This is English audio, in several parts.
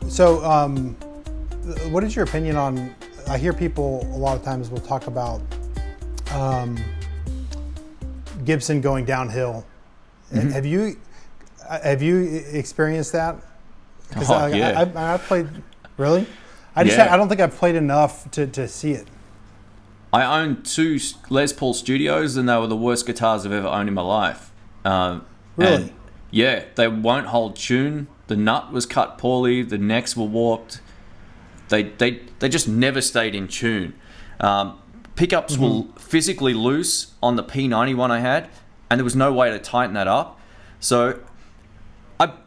So, what is your opinion on? I hear people a lot of times will talk about Gibson going downhill. Mm-hmm. Have you experienced that? Because yeah. I've played. Really? I don't think I've played enough to see it. I own 2 Les Paul Studios, and they were the worst guitars I've ever owned in my life. Really? And yeah, they won't hold tune. The nut was cut poorly. The necks were warped. They just never stayed in tune. Pickups were physically loose on the P91 I had, and there was no way to tighten that up. So,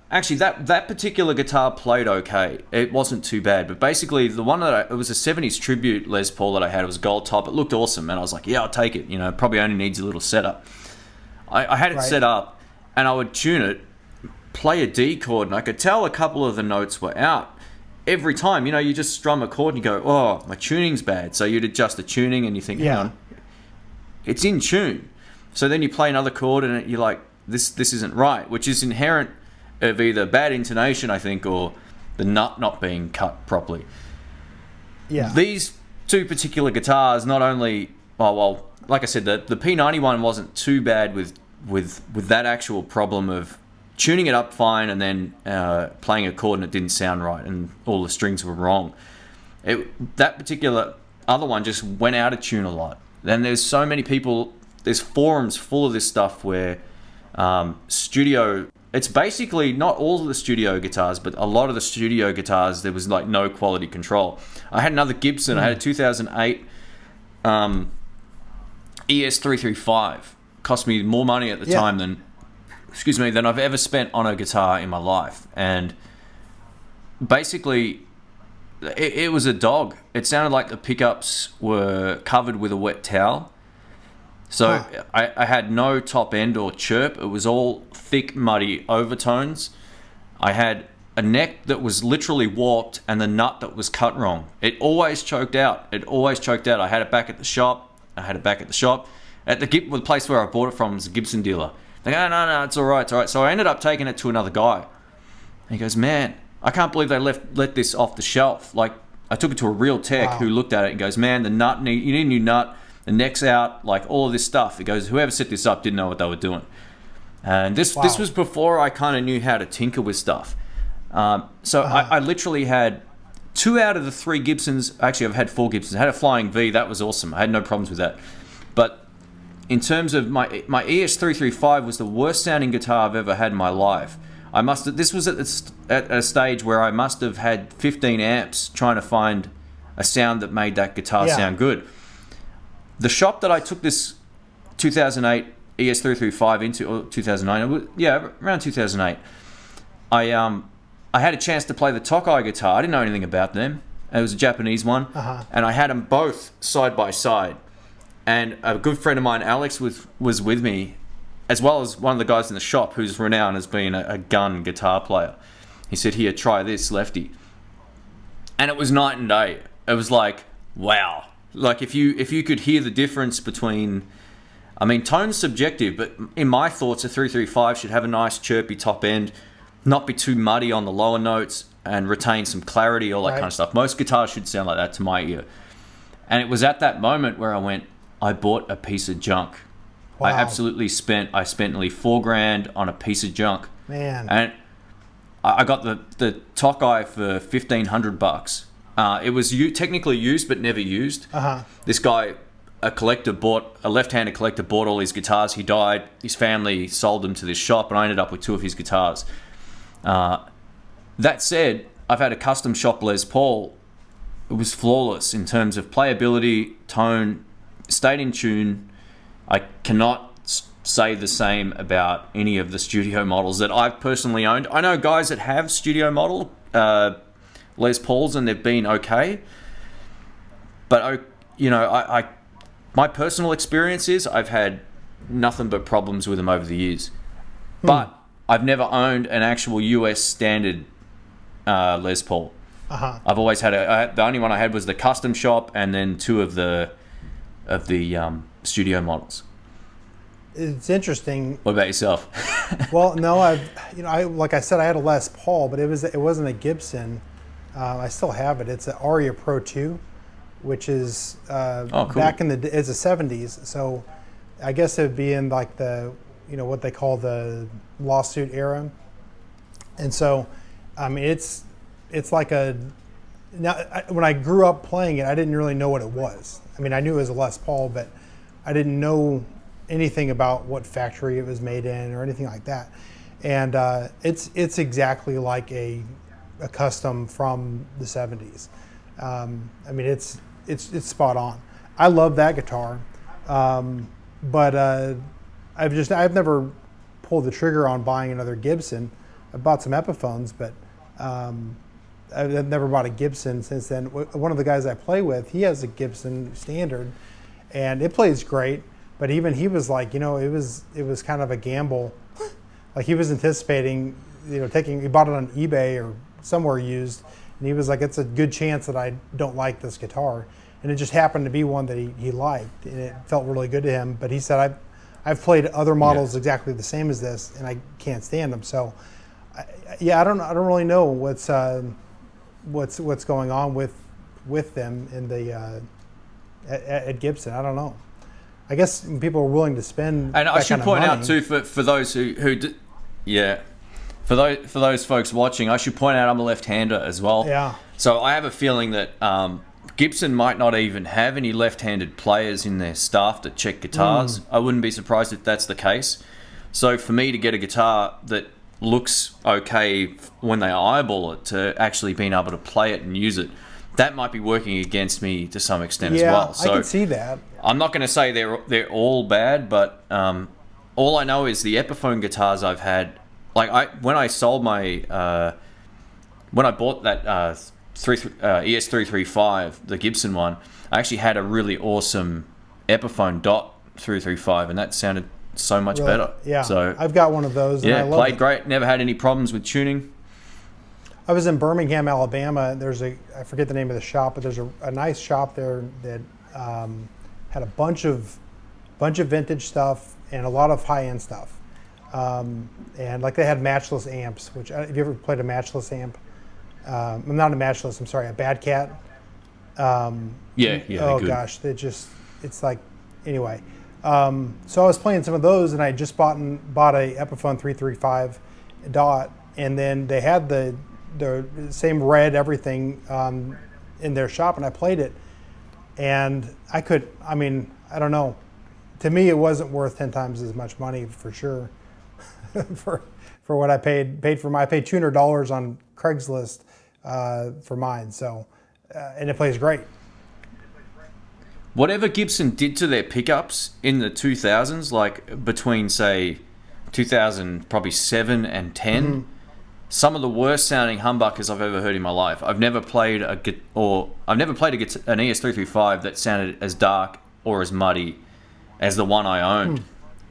actually that particular guitar played okay. It wasn't too bad, but basically the one it was a 70s tribute Les Paul that I had. It was gold top. It looked awesome, and I was like, yeah, I'll take it. You know, probably only needs a little setup. I had it set up, and I would tune it, play a D chord, and I could tell a couple of the notes were out. Every time, you just strum a chord and you go, oh, my tuning's bad. So you'd adjust the tuning and you think, hang on, it's in tune. So then you play another chord and you're like, this isn't right, which is inherent of either bad intonation, I think, or the nut not being cut properly. Yeah. These 2 particular guitars, not only, like I said, the P91 wasn't too bad with that actual problem of tuning it up fine and then playing a chord and it didn't sound right and all the strings were wrong. That particular other one just went out of tune a lot. Then there's so many people, there's forums full of this stuff where it's basically not all of the studio guitars, but a lot of the studio guitars, there was like no quality control. I had another Gibson, I had a 2008 ES335. Cost me more money at the time than I've ever spent on a guitar in my life. And basically, it was a dog. It sounded like the pickups were covered with a wet towel. So I had no top end or chirp. It was all thick, muddy overtones. I had a neck that was literally warped and the nut that was cut wrong. It always choked out. I had it back at the shop. At the place where I bought it from was a Gibson dealer. They go, no, it's all right. So I ended up taking it to another guy. And he goes, man, I can't believe they let this off the shelf. Like, I took it to a real tech who looked at it and goes, man, you need a new nut. The neck's out, like all of this stuff. He goes, whoever set this up didn't know what they were doing. And this was before I kind of knew how to tinker with stuff. I literally had 2 out of the 3 Gibsons. Actually, I've had 4 Gibsons. I had a Flying V. That was awesome. I had no problems with that. But in terms of my ES335 was the worst sounding guitar I've ever had in my life. This was at a stage where I must have had 15 amps trying to find a sound that made that guitar sound good. The shop that I took this 2008 ES335 into, or 2009, around 2008, I had a chance to play the Tokai guitar. I didn't know anything about them. It was a Japanese one, and I had them both side by side. And a good friend of mine, Alex, was with me, as well as one of the guys in the shop who's renowned as being a gun guitar player. He said, here, try this, Lefty. And it was night and day. It was like, wow. Like, if you could hear the difference between... I mean, tone's subjective, but in my thoughts, a 335 should have a nice chirpy top end, not be too muddy on the lower notes, and retain some clarity, all that kind of stuff. Most guitars should sound like that to my ear. And it was at that moment where I went, I bought a piece of junk. Wow. I spent nearly $4,000 on a piece of junk. Man. And I got the Tokai for $1,500. It was technically used, but never used. This guy, a left-handed collector, bought all his guitars. He died. His family sold them to this shop, and I ended up with 2 of his guitars. That said, I've had a custom shop Les Paul. It was flawless in terms of playability, tone, stayed in tune. I cannot say the same about any of the studio models that I've personally owned. I know guys that have studio model Les Pauls and they've been okay, but my personal experience is I've had nothing but problems with them over the years. But I've never owned an actual US standard Les Paul. I've always had the only one I had was the custom shop, and then 2 of the studio models. It's interesting. What about yourself? Well, no, like I said, I had a Les Paul, but it wasn't a Gibson. I still have it. It's an Aria Pro 2, which is Cool. back in it's the 70s. So I guess it'd be in like the, what they call the lawsuit era. And so, I mean, it's like when I grew up playing it, I didn't really know what it was. I mean, I knew it was a Les Paul, but I didn't know anything about what factory it was made in or anything like that. And it's exactly like a custom from the 70s. I mean, it's spot on. I love that guitar, but I've never pulled the trigger on buying another Gibson. I bought some Epiphones, but I've never bought a Gibson since then. One of the guys I play with, he has a Gibson Standard, and it plays great. But even he was like, it was kind of a gamble. Like he was anticipating, he bought it on eBay or somewhere used, and he was like, it's a good chance that I don't like this guitar. And it just happened to be one that he liked, and it felt really good to him. But he said, I've played other models exactly the same as this, and I can't stand them. So, I don't really know what's going on with them in the at Gibson. I don't know. I guess people are willing to spend. And I should point money. out too for those for those folks watching, I should point out I'm a left-hander as well. Yeah. So I have a feeling that Gibson might not even have any left-handed players in their staff that check guitars. I wouldn't be surprised if that's the case. So for me to get a guitar that looks okay when they eyeball it to actually being able to play it and use it, that might be working against me to some extent as well. So I can see that. I'm not going to say they're all bad, but all I know is the Epiphone guitars I've had. Like when I sold my when I bought that ES335, the Gibson one, I actually had a really awesome Epiphone Dot 335, and that sounded so much better. Yeah, so I've got one of those. And I love played it. great. Never had any problems with tuning. I was in Birmingham, Alabama. I forget the name of the shop, but there's a nice shop there that had a bunch of vintage stuff and a lot of high-end stuff. And like they had matchless amps, which have you ever played a matchless amp? I'm not a matchless. I'm sorry, a Bad Cat. Yeah. Oh gosh, it's like anyway. So I was playing some of those, and I just bought a Epiphone 335 Dot, and then they had the same red everything in their shop, and I played it, and I don't know. To me, it wasn't worth 10 times as much money for sure. for what I paid for mine. I paid $200 on Craigslist for mine. So, and it plays great. Whatever Gibson did to their pickups in the 2000s, like between say 2000 probably 7 and 10, some of the worst sounding humbuckers I've ever heard in my life. I've never played an ES335 that sounded as dark or as muddy as the one I owned.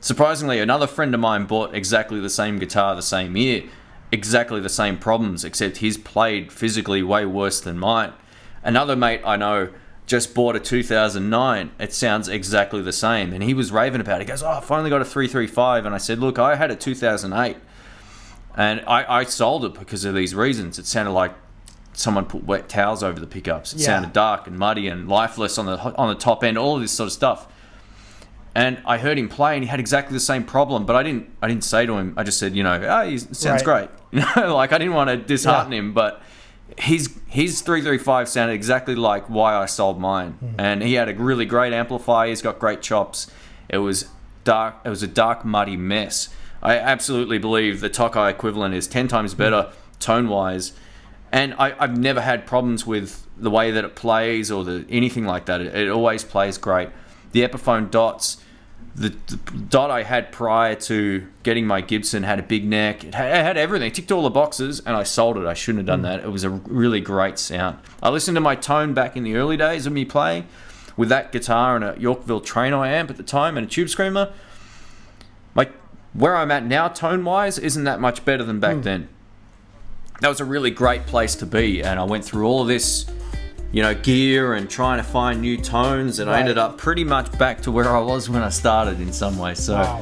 Surprisingly, another friend of mine bought exactly the same guitar the same year, exactly the same problems, except his played physically way worse than mine. Another mate I know just bought a 2009. It sounds exactly the same, and he was raving about it. He goes, "Oh, I finally got a 335," and I said, "Look, I had a 2008, and I sold it because of these reasons. It sounded like someone put wet towels over the pickups. It sounded dark and muddy and lifeless on the top end, all of this sort of stuff." And I heard him play, and he had exactly the same problem. But I didn't say to him. I just said, he sounds great. Like I didn't want to dishearten him, but his 335 sounded exactly like why I sold mine. And he had a really great amplifier. He's got great chops. It was dark. It was a dark, muddy mess. I absolutely believe the Tokai equivalent is 10 times better tone-wise. And I've never had problems with the way that it plays or anything like that. It always plays great. The Epiphone Dots, the Dot I had prior to getting my Gibson had a big neck. It had everything. It ticked all the boxes, and I sold it. I shouldn't have done that. It was a really great sound. I listened to my tone back in the early days of me playing with that guitar and a Yorkville Trainer amp at the time and a Tube Screamer. Like where I'm at now tone-wise isn't that much better than back then. That was a really great place to be, and I went through all of this gear and trying to find new tones, and I ended up pretty much back to where I was when I started in some way. So